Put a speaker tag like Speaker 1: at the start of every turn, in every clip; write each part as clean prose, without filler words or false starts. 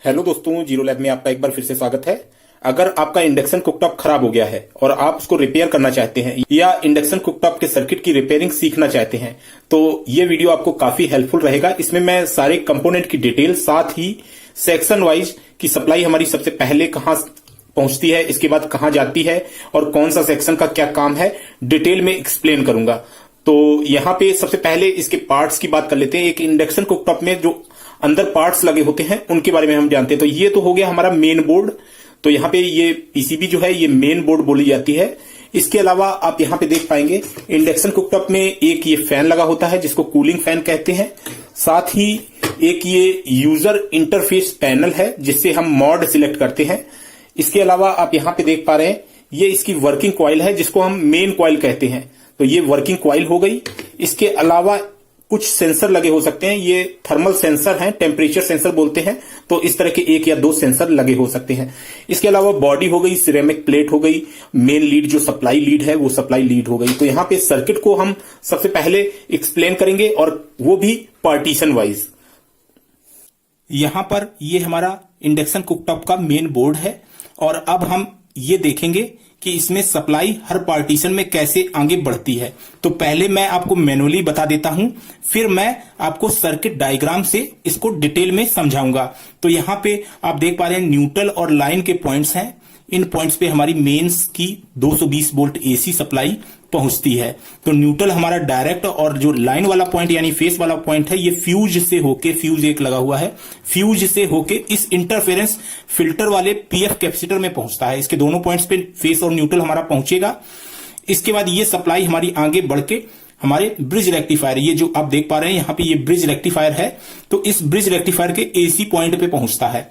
Speaker 1: Hello दोस्तों, zero lab में आपका एक बार फिर से स्वागत है। अगर आपका इंडक्शन कुकटॉप खराब हो गया है और आप उसको रिपेयर करना चाहते हैं या इंडक्शन कुकटॉप के सर्किट की रिपेयरिंग सीखना चाहते हैं तो ये वीडियो आपको काफी हेल्पफुल रहेगा। इसमें मैं सारे कंपोनेंट की डिटेल, साथ ही सेक्शन वाइज की सप्लाई हमारी सबसे पहले कहां पहुंचती है, इसके बाद कहां जाती है और कौन सा सेक्शन का क्या काम है, डिटेल में एक्सप्लेन करूंगा। तो यहाँ पे सबसे पहले इसके पार्ट्स की बात कर लेते हैं। एक इंडक्शन कुकटॉप में जो अंदर पार्ट्स लगे होते हैं उनके बारे में हम जानते हैं। तो ये तो हो गया हमारा मेन बोर्ड। तो यहाँ पे ये पीसीबी जो है ये मेन बोर्ड बोली जाती है। इसके अलावा आप यहाँ पे देख पाएंगे इंडक्शन कुकटॉप में एक ये फैन लगा होता है जिसको कूलिंग फैन कहते हैं। साथ ही एक ये यूजर इंटरफेस पैनल है जिससे हम मॉड सिलेक्ट करते हैं। इसके अलावा आप यहाँ पे देख पा रहे हैं ये इसकी वर्किंग कॉइल है जिसको हम मेन कॉइल कहते हैं। तो ये वर्किंग कॉइल हो गई। इसके अलावा कुछ सेंसर लगे हो सकते हैं, ये थर्मल सेंसर हैं, टेम्परेचर सेंसर बोलते हैं। तो इस तरह के एक या दो सेंसर लगे हो सकते हैं। इसके अलावा बॉडी हो गई, सिरेमिक प्लेट हो गई, मेन लीड जो सप्लाई लीड है वो सप्लाई लीड हो गई। तो यहाँ पे सर्किट को हम सबसे पहले एक्सप्लेन करेंगे और वो भी पार्टीशन वाइज। यहां पर ये हमारा इंडक्शन कुकटॉप का मेन बोर्ड है और अब हम ये देखेंगे कि इसमें सप्लाई हर पार्टीशन में कैसे आगे बढ़ती है। तो पहले मैं आपको मैनुअली बता देता हूं, फिर मैं आपको सर्किट डायग्राम से इसको डिटेल में समझाऊंगा। तो यहां पे आप देख पा रहे हैं न्यूट्रल और लाइन के पॉइंट्स हैं। इन पॉइंट्स पे हमारी मेंस की 220 वोल्ट एसी सप्लाई पहुंचती है। तो न्यूट्रल हमारा डायरेक्ट और जो लाइन वाला पॉइंट यानी फेस वाला पॉइंट है ये फ्यूज से होके, फ्यूज एक लगा हुआ है, फ्यूज से होके इस इंटरफेरेंस फिल्टर वाले पीएफ कैपेसिटर में पहुंचता है। इसके दोनों पॉइंट्स पे फेस और न्यूट्रल हमारा पहुंचेगा। इसके बाद ये सप्लाई हमारी आगे बढ़ के हमारे ब्रिज रेक्टिफायर, ये जो आप देख पा रहे हैं यहां पे ये ब्रिज रेक्टिफायर है, तो इस ब्रिज रेक्टिफायर के एसी पॉइंट पे पहुंचता है।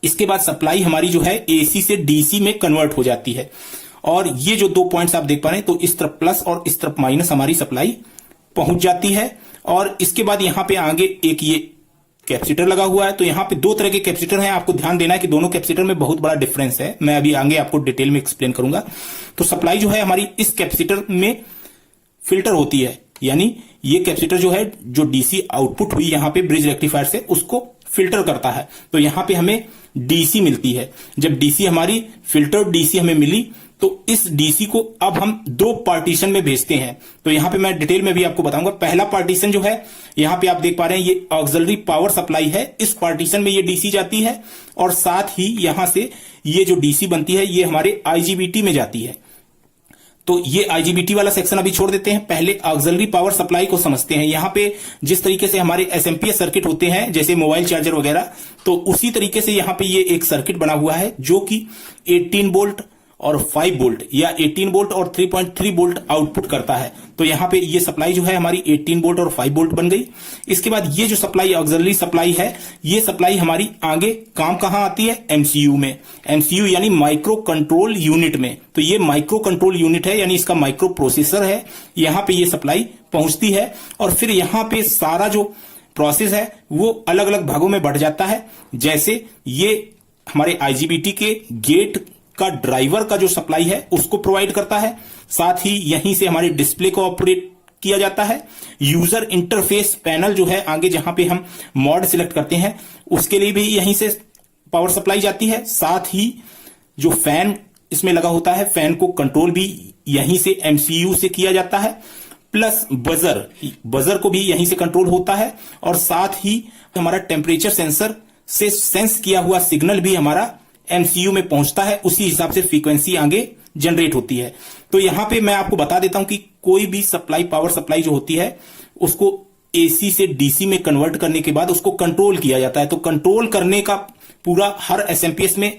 Speaker 1: इसके बाद सप्लाई हमारी जो है एसी से डीसी में कन्वर्ट हो जाती है। और ये जो दो पॉइंट्स आप देख पा रहे हैं, तो इस तरफ प्लस और इस तरफ माइनस हमारी सप्लाई पहुंच जाती है। और इसके बाद यहां पे आगे एक ये कैपेसिटर लगा हुआ है। तो यहां पे दो तरह के कैपेसिटर हैं, आपको ध्यान देना है कि दोनों कैपेसिटर में बहुत बड़ा डिफरेंस है। मैं अभी आगे आपको डिटेल में एक्सप्लेन करूंगा। तो सप्लाई जो है हमारी इस कैपेसिटर में फिल्टर होती है, यानी ये कैपेसिटर जो है जो डीसी आउटपुट हुई यहां पे ब्रिज रेक्टिफायर से उसको फिल्टर करता है। तो यहां पे हमें डीसी मिलती है। जब डीसी हमारी फिल्टर्ड डीसी हमें मिली तो इस डीसी को अब हम दो पार्टीशन में भेजते हैं। तो यहां पे मैं डिटेल में भी आपको बताऊंगा। पहला पार्टीशन जो है यहां पे आप देख पा रहे हैं ये ऑक्सिलरी पावर सप्लाई है। इस पार्टीशन में ये डीसी जाती है और साथ ही यहां से ये जो डीसी बनती है ये हमारे आईजीबीटी में जाती है। तो ये आईजीबीटी वाला सेक्शन अभी छोड़ देते हैं, पहले ऑक्सिलरी पावर सप्लाई को समझते हैं। यहां पे जिस तरीके से हमारे एसएमपीएस सर्किट होते हैं जैसे मोबाइल चार्जर वगैरह, तो उसी तरीके से यहां पे ये एक सर्किट बना हुआ है जो कि 18 वोल्ट और 5 वोल्ट या 18 वोल्ट और 3.3 वोल्ट आउटपुट करता है। तो यहां पे ये सप्लाई जो है हमारी 18 वोल्ट और 5 वोल्ट बन गई। इसके बाद ये जो सप्लाई ऑक्सिलरी सप्लाई है ये सप्लाई हमारी आगे काम कहां आती है, एमसीयू में। एमसीयू यानी माइक्रो कंट्रोल यूनिट में। तो ये माइक्रो कंट्रोल यूनिट है यानी इसका माइक्रो प्रोसेसर है, यहां पे ये सप्लाई पहुंचती है। और फिर यहां पे सारा जो प्रोसेस है वो अलग अलग भागों में बढ़ जाता है। जैसे ये हमारे आईजीबीटी के गेट का ड्राइवर का जो सप्लाई है उसको प्रोवाइड करता है। साथ ही यहीं से हमारे डिस्प्ले को ऑपरेट किया जाता है। यूजर इंटरफेस पैनल जो है आगे जहां पे हम मॉड सिलेक्ट करते हैं उसके लिए भी यहीं से पावर सप्लाई जाती है। साथ ही जो फैन इसमें लगा होता है, फैन को कंट्रोल भी यहीं से एमसीयू से किया जाता है। प्लस बजर को भी यहीं से कंट्रोल होता है। और साथ ही हमारा टेम्परेचर सेंसर से सेंस किया हुआ सिग्नल भी हमारा एमसीयू में पहुंचता है, उसी हिसाब से फ्रीक्वेंसी आगे जनरेट होती है। तो यहां पे मैं आपको बता देता हूं कि कोई भी सप्लाई, पावर सप्लाई जो होती है उसको एसी से डीसी में कन्वर्ट करने के बाद उसको कंट्रोल किया जाता है। तो कंट्रोल करने का पूरा हर एसएमपीएस में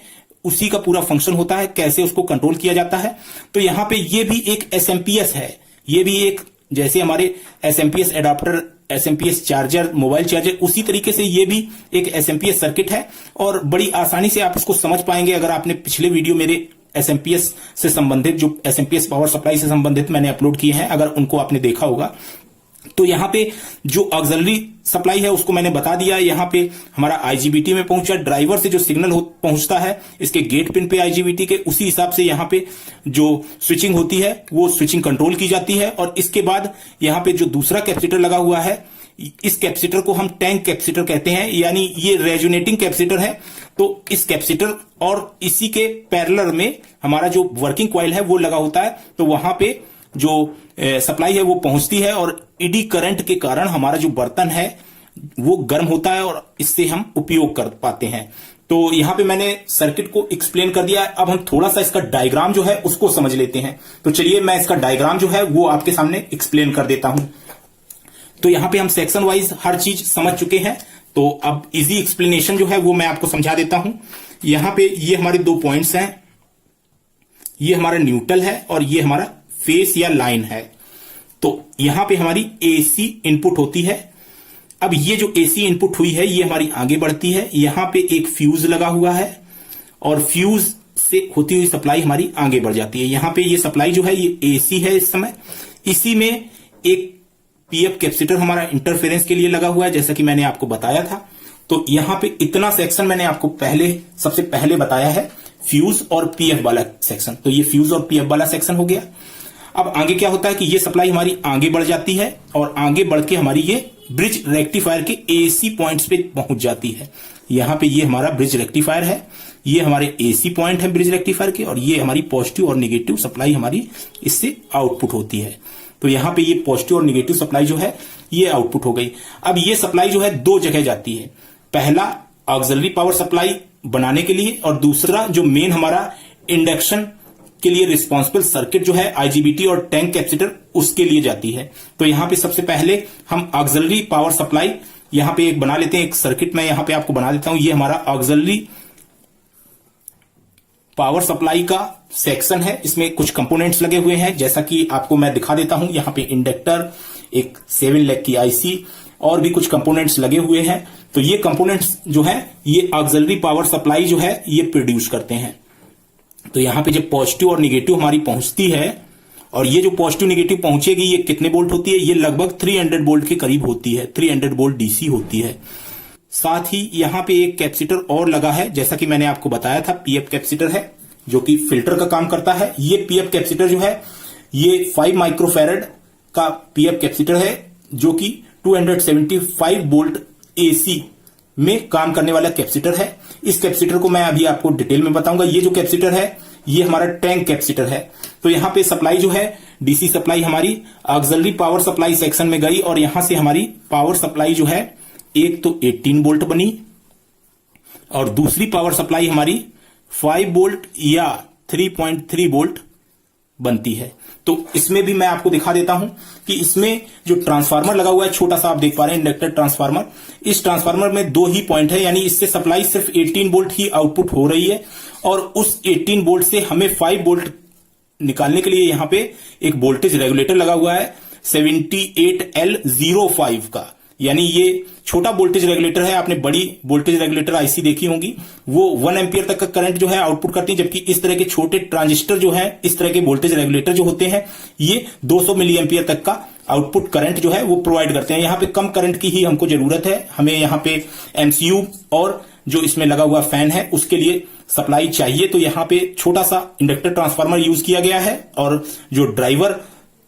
Speaker 1: उसी का पूरा फंक्शन होता है, कैसे उसको कंट्रोल किया जाता है। तो यहां पे ये भी एक एसएमपीएस है, ये भी एक जैसे हमारे SMPS adapter, SMPS charger, mobile charger, उसी तरीके से ये भी एक एसएमपीएस सर्किट है। और बड़ी आसानी से आप इसको समझ पाएंगे अगर आपने पिछले वीडियो मेरे एसएमपीएस से संबंधित, जो एसएमपीएस पावर सप्लाई से संबंधित मैंने अपलोड किए हैं, अगर उनको आपने देखा होगा। तो यहां पे जो ऑक्सिलरी सप्लाई है उसको मैंने बता दिया। यहां पे हमारा आईजीबीटी में पहुंचा, ड्राइवर से जो सिग्नल पहुंचता है इसके गेट पिन पे आईजीबीटी के, उसी हिसाब से यहां पे जो स्विचिंग होती है वो स्विचिंग कंट्रोल की जाती है। और इसके बाद यहां पे जो दूसरा कैपेसिटर लगा हुआ है इस कैपेसिटर को हम टैंक कैपेसिटर कहते हैं, यानी ये रेजोनेटिंग कैपेसिटर है। तो इस कैपेसिटर और इसी के पैरेलल में हमारा जो वर्किंग कॉइल है वो लगा होता है। तो वहां पे जो सप्लाई है वो पहुंचती है और ईडी करंट के कारण हमारा जो बर्तन है वो गर्म होता है और इससे हम उपयोग कर पाते हैं। तो यहां पे मैंने सर्किट को एक्सप्लेन कर दिया है। अब हम थोड़ा सा इसका डायग्राम जो है उसको समझ लेते हैं। तो चलिए मैं इसका डायग्राम जो है वो आपके सामने एक्सप्लेन कर देता हूं। तो यहां पे हम सेक्शन वाइज हर चीज समझ चुके हैं। तो अब इजी एक्सप्लेनेशन जो है वो मैं आपको समझा देता हूं। यहां पे ये हमारे 2 पॉइंट्स हैं, ये हमारा न्यूट्रल है और ये हमारा फेस या लाइन है। तो यहां पे हमारी एसी इनपुट होती है। अब ये जो एसी इनपुट हुई है ये हमारी आगे बढ़ती है। यहां पे एक फ्यूज लगा हुआ है और फ्यूज से होती हुई सप्लाई हमारी आगे बढ़ जाती है। यहां पे ये सप्लाई जो है ये एसी है इस समय। इसी में एक पीएफ कैपेसिटर हमारा इंटरफेरेंस के लिए लगा हुआ है, जैसा कि मैंने आपको बताया था। तो यहां पे इतना सेक्शन मैंने आपको सबसे पहले बताया है, फ्यूज और पीएफ वाला सेक्शन। तो ये फ्यूज और पीएफ वाला सेक्शन हो गया। अब आगे क्या होता है कि ये सप्लाई हमारी आगे बढ़ जाती है और आगे बढ़ के हमारी ये ब्रिज रेक्टिफायर के एसी पॉइंट्स पे पहुंच जाती है। यहां पे ये हमारा ब्रिज रेक्टिफायर है, ये हमारे एसी पॉइंट है ब्रिज रेक्टिफायर के, और ये हमारी पॉजिटिव और नेगेटिव सप्लाई हमारी इससे आउटपुट होती है। तो यहां पे ये पॉजिटिव और नेगेटिव सप्लाई जो है ये आउटपुट हो गई। अब ये सप्लाई जो है 2 जगह जाती है। पहला ऑक्सिलरी पावर सप्लाई बनाने के लिए और दूसरा जो मेन हमारा इंडक्शन के लिए रिस्पॉन्सिबल सर्किट जो है आईजीबीटी और टैंक कैपेसिटर उसके लिए जाती है। तो यहां पे सबसे पहले हम ऑक्सिलरी पावर सप्लाई यहां पे एक बना लेते हैं। एक सर्किट मैं यहां पे आपको बना देता हूं। ये हमारा ऑक्सिलरी पावर सप्लाई का सेक्शन है। इसमें कुछ कंपोनेंट्स लगे हुए हैं, जैसा कि आपको मैं दिखा देता हूं। यहां पे इंडक्टर, एक 7 लेग की आईसी और भी कुछ कंपोनेंट्स लगे हुए हैं। तो ये कंपोनेंट्स जो है ये ऑक्सिलरी पावर सप्लाई जो है ये प्रोड्यूस करते हैं। तो यहां पे जब पॉजिटिव और निगेटिव हमारी पहुंचती है, और ये जो पॉजिटिव निगेटिव पहुंचेगी ये कितने वोल्ट होती है, ये लगभग 300 वोल्ट के करीब होती है, 300 वोल्ट डीसी होती है। साथ ही यहां पे एक कैपेसिटर और लगा है, जैसा कि मैंने आपको बताया था, पीएफ कैपेसिटर है जो कि फिल्टर का काम करता है। ये पीएफ कैपेसिटर जो है ये 5 माइक्रोफैरड का पीएफ कैपेसिटर है, जो कि 275 वोल्ट एसी में काम करने वाला कैपेसिटर है। इस कैपेसिटर को मैं अभी आपको डिटेल में बताऊंगा। ये जो कैपेसिटर है ये हमारा टैंक कैपेसिटर है। तो यहां पे सप्लाई जो है डीसी सप्लाई हमारी ऑक्सिलरी पावर सप्लाई सेक्शन में गई और यहां से हमारी पावर सप्लाई जो है एक तो 18 वोल्ट बनी और दूसरी पावर सप्लाई हमारी 5 वोल्ट या 3.3 वोल्ट बनती है। तो इसमें भी मैं आपको दिखा देता हूं कि इसमें जो ट्रांसफार्मर लगा हुआ है, छोटा सा आप देख पा रहे हैं इंडक्टर ट्रांसफार्मर। इस ट्रांसफार्मर में 2 ही पॉइंट है, यानी इससे सप्लाई सिर्फ 18 वोल्ट ही आउटपुट हो रही है और उस 18 वोल्ट से हमें 5 वोल्ट निकालने के लिए यहां पे एक वोल्टेज रेगुलेटर लगा हुआ है 78L05 का, यानी ये छोटा वोल्टेज रेगुलेटर है। आपने बड़ी वोल्टेज रेगुलेटर आईसी देखी होंगी, वो 1 एम्पियर तक का करंट जो है आउटपुट करती है, जबकि इस तरह के छोटे ट्रांजिस्टर जो है, इस तरह के वोल्टेज रेगुलेटर जो होते हैं, ये 200 मिली एम्पियर तक का आउटपुट करंट जो है वो प्रोवाइड करते हैं। यहां पे कम करंट की ही हमको जरूरत है, हमें यहां पे एमसीयू और जो इसमें लगा हुआ फैन है उसके लिए सप्लाई चाहिए। तो यहां पे छोटा सा इंडक्टर ट्रांसफार्मर यूज किया गया है और जो ड्राइवर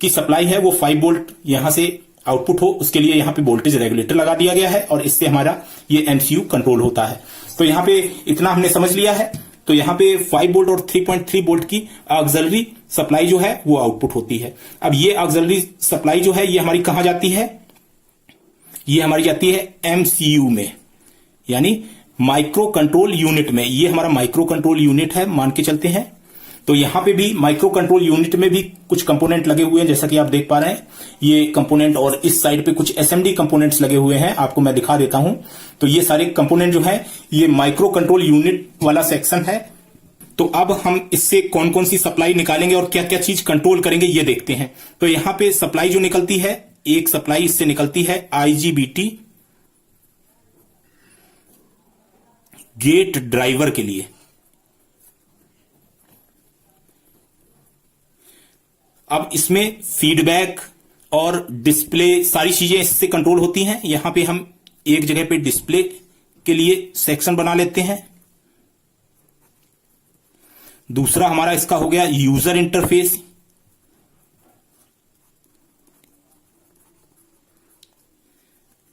Speaker 1: की सप्लाई है वो 5 वोल्ट यहां से आउटपुट हो उसके लिए यहां पे वोल्टेज रेगुलेटर लगा दिया गया है और इससे हमारा ये एमसीयू कंट्रोल होता है। तो यहां पे इतना हमने समझ लिया है। तो यहां पे 5 वोल्ट और 3.3 वोल्ट की ऑक्सिलरी सप्लाई जो है वो आउटपुट होती है। अब ये ऑक्सिलरी सप्लाई जो है ये हमारी कहां जाती है, ये हमारी जाती है एमसीयू में, यानी माइक्रो कंट्रोल यूनिट में। ये हमारा माइक्रो कंट्रोल यूनिट है मान के चलते हैं। तो यहां पे भी माइक्रो कंट्रोल यूनिट में भी कुछ कंपोनेंट लगे हुए हैं, जैसा कि आप देख पा रहे हैं ये कंपोनेंट, और इस साइड पे कुछ एसएमडी कंपोनेंट्स लगे हुए हैं, आपको मैं दिखा देता हूं। तो ये सारे कंपोनेंट जो है ये माइक्रो कंट्रोल यूनिट वाला सेक्शन है। तो अब हम इससे कौन कौन सी सप्लाई निकालेंगे और क्या क्या चीज कंट्रोल करेंगे ये देखते हैं। तो यहां पे सप्लाई जो निकलती है, एक सप्लाई इससे निकलती है आईजीबीटी गेट ड्राइवर के लिए। अब इसमें फीडबैक और डिस्प्ले सारी चीजें इससे कंट्रोल होती हैं। यहां पे हम एक जगह पे डिस्प्ले के लिए सेक्शन बना लेते हैं। दूसरा हमारा इसका हो गया यूजर इंटरफेस।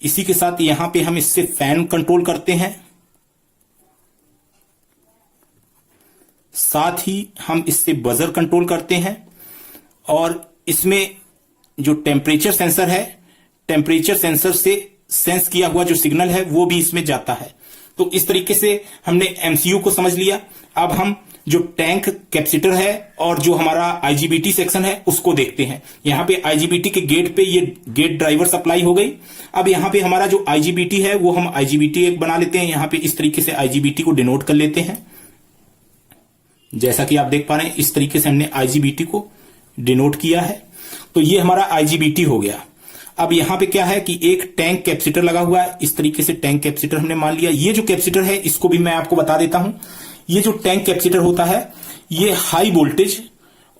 Speaker 1: इसी के साथ यहां पे हम इससे फैन कंट्रोल करते हैं, साथ ही हम इससे बजर कंट्रोल करते हैं, और इसमें जो टेम्परेचर सेंसर है, टेम्परेचर सेंसर से सेंस किया हुआ जो सिग्नल है वो भी इसमें जाता है। तो इस तरीके से हमने एमसीयू को समझ लिया। अब हम जो टैंक कैपेसिटर है और जो हमारा आईजीबीटी सेक्शन है उसको देखते हैं। यहां पे आईजीबीटी के गेट पे ये गेट ड्राइवर सप्लाई हो गई। अब यहां पे हमारा जो आईजीबीटी है वो हम आईजीबीटी एक बना लेते हैं। यहां पे इस तरीके से आईजीबीटी को डिनोट कर लेते हैं। जैसा कि आप देख पा रहे हैं इस तरीके से हमने आईजीबीटी को डिनोट किया है। तो ये हमारा आईजीबीटी हो गया। अब यहां पे क्या है कि एक टैंक कैपेसिटर लगा हुआ है। इस तरीके से टैंक कैपेसिटर हमने मान लिया। ये जो कैपेसिटर है इसको भी मैं आपको बता देता हूं। ये जो टैंक कैपेसिटर होता है ये हाई वोल्टेज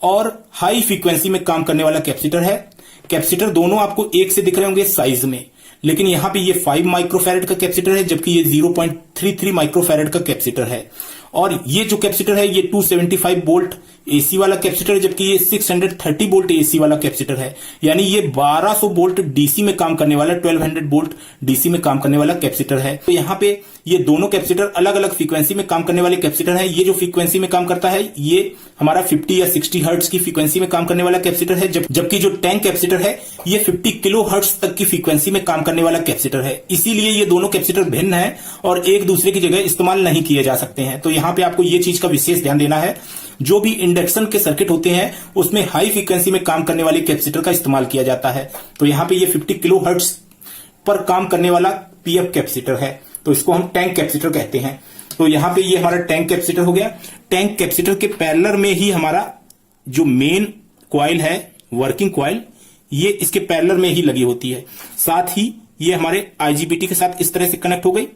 Speaker 1: और हाई फ्रीक्वेंसी में काम करने वाला कैपेसिटर है। कैपेसिटर दोनों आपको एक से दिख रहे होंगे साइज में, लेकिन यहां पे ये 5 माइक्रोफैरेड का कैपेसिटर है जबकि ये 0.33 माइक्रोफैरेड का कैपेसिटर है। और ये जो कैपेसिटर है ये 275 वोल्ट एसी वाला कैपेसिटर है जबकि ये 630 वोल्ट एसी वाला कैपेसिटर है। यानी ये 1200 वोल्ट डीसी में काम करने वाला, 1200 वोल्ट डीसी में काम करने वाला कैपेसिटर है। तो यहाँ पे ये दोनों कैपेसिटर अलग अलग फ्रीक्वेंसी में काम करने वाले कैपेसिटर है। ये जो फ्रीक्वेंसी में काम करता है ये हमारा 50 या 60 हर्ट्ज की फ्रीक्वेंसी में काम करने वाला कैपेसिटर है, जबकि जो टैंक कैपेसिटर है ये 50 किलो हर्ट्ज तक की फ्रीक्वेंसी में काम करने वाला कैपेसिटर है। इसीलिए ये दोनों कैपेसिटर भिन्न है और एक दूसरे की जगह इस्तेमाल नहीं किए जा सकते हैं। तो यहाँ पे आपको ये चीज का विशेष ध्यान देना है। जो भी इंडक्शन के सर्किट होते हैं उसमें हाई फ्रीक्वेंसी में काम करने वाले कैपेसिटर का इस्तेमाल किया जाता है। तो यहां पे ये 50 किलो हर्ट्ज पर काम करने वाला पीएफ कैपेसिटर है, तो इसको हम टैंक कैपेसिटर कहते हैं। तो यहां पे ये हमारा टैंक कैपेसिटर हो गया। टैंक कैपेसिटर के पैरेलल में ही हमारा जो मेन कॉइल है, वर्किंग कॉइल, ये इसके पैरेलल में ही लगी होती है। साथ ही ये हमारे आईजीबीटी के साथ इस तरह से कनेक्ट हो गई।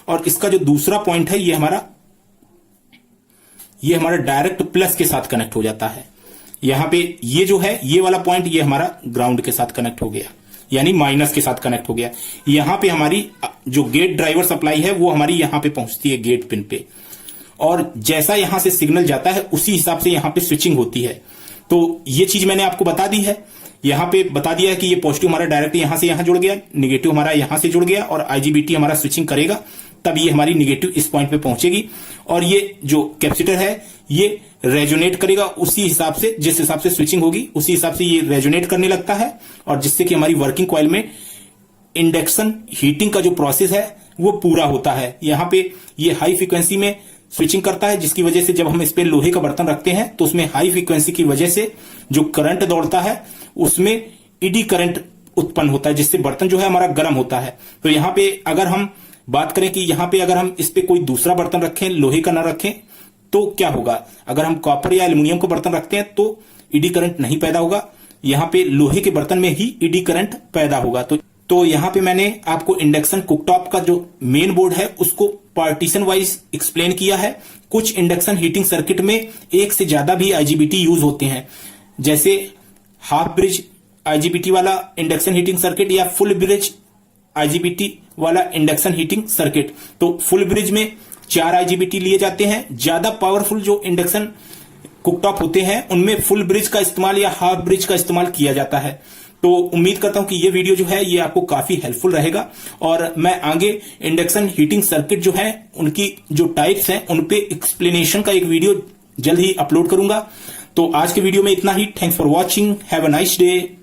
Speaker 1: और इसका जो दूसरा पॉइंट है ये हमारा डायरेक्ट प्लस के साथ कनेक्ट हो जाता है। यहां पे ये जो है ये वाला पॉइंट ये हमारा ग्राउंड के साथ कनेक्ट हो गया, यानी माइनस के साथ कनेक्ट हो गया। यहां पे हमारी जो गेट ड्राइवर सप्लाई है वो हमारी यहां पे पहुंचती है गेट पिन पे, और जैसा यहां से सिग्नल जाता है उसी हिसाब से यहां पे स्विचिंग होती है। तो ये चीज मैंने आपको बता दी है। यहां पे बता दिया है कि ये पॉजिटिव हमारा डायरेक्ट यहां से यहां जुड़ गया, निगेटिव हमारा यहां से जुड़ गया, और आईजीबीटी हमारा स्विचिंग करेगा तब ये हमारी निगेटिव इस पॉइंट पे पहुंचेगी। और ये जो कैपेसिटर है ये रेजोनेट करेगा उसी हिसाब से, जिस हिसाब से स्विचिंग होगी उसी हिसाब से ये रेजोनेट करने लगता है, और जिससे कि हमारी वर्किंग कॉइल में इंडक्शन हीटिंग का जो प्रोसेस है वो पूरा होता है। यहां पे ये हाई फ्रीक्वेंसी में स्विचिंग करता है, जिसकी वजह से जब हम इस पे लोहे का बर्तन रखते हैं तो उसमें हाई फ्रीक्वेंसी की वजह से जो करंट दौड़ता है उसमें ईडी करंट उत्पन्न होता है, जिससे बर्तन जो है हमारा गर्म होता है। तो यहां पे अगर हम बात करें कि यहां पे अगर हम इस पे कोई दूसरा बर्तन रखें, लोहे का ना रखें, तो क्या होगा? अगर हम कॉपर या एल्युमिनियम का बर्तन रखते हैं तो ईडी करंट नहीं पैदा होगा। यहां पे लोहे के बर्तन में ही ईडी करंट पैदा होगा। तो यहां पे मैंने आपको इंडक्शन कुकटॉप का जो मेन बोर्ड है उसको पार्टीशन वाइज एक्सप्लेन किया है। कुछ इंडक्शन हीटिंग सर्किट में एक से ज्यादा भी आईजीबीटी यूज होते हैं, जैसे हाफ ब्रिज आईजीबीटी वाला इंडक्शन हीटिंग सर्किट या फुल ब्रिज आईजीबीटी वाला इंडक्शन हीटिंग सर्किट। तो फुल ब्रिज में 4 आईजीबीटी लिए जाते हैं। ज्यादा पावरफुल जो इंडक्शन कुकटॉप होते हैं उनमें फुल ब्रिज का इस्तेमाल या हाफ ब्रिज का इस्तेमाल किया जाता है। तो उम्मीद करता हूं कि ये वीडियो जो है ये आपको काफी हेल्पफुल रहेगा, और मैं आगे इंडक्शन हीटिंग सर्किट जो है उनकी जो टाइप्स हैं उन पे एक्सप्लेनेशन का एक वीडियो जल्द ही अपलोड करूंगा। तो आज के वीडियो में इतना ही। Thanks for watching, have a nice day.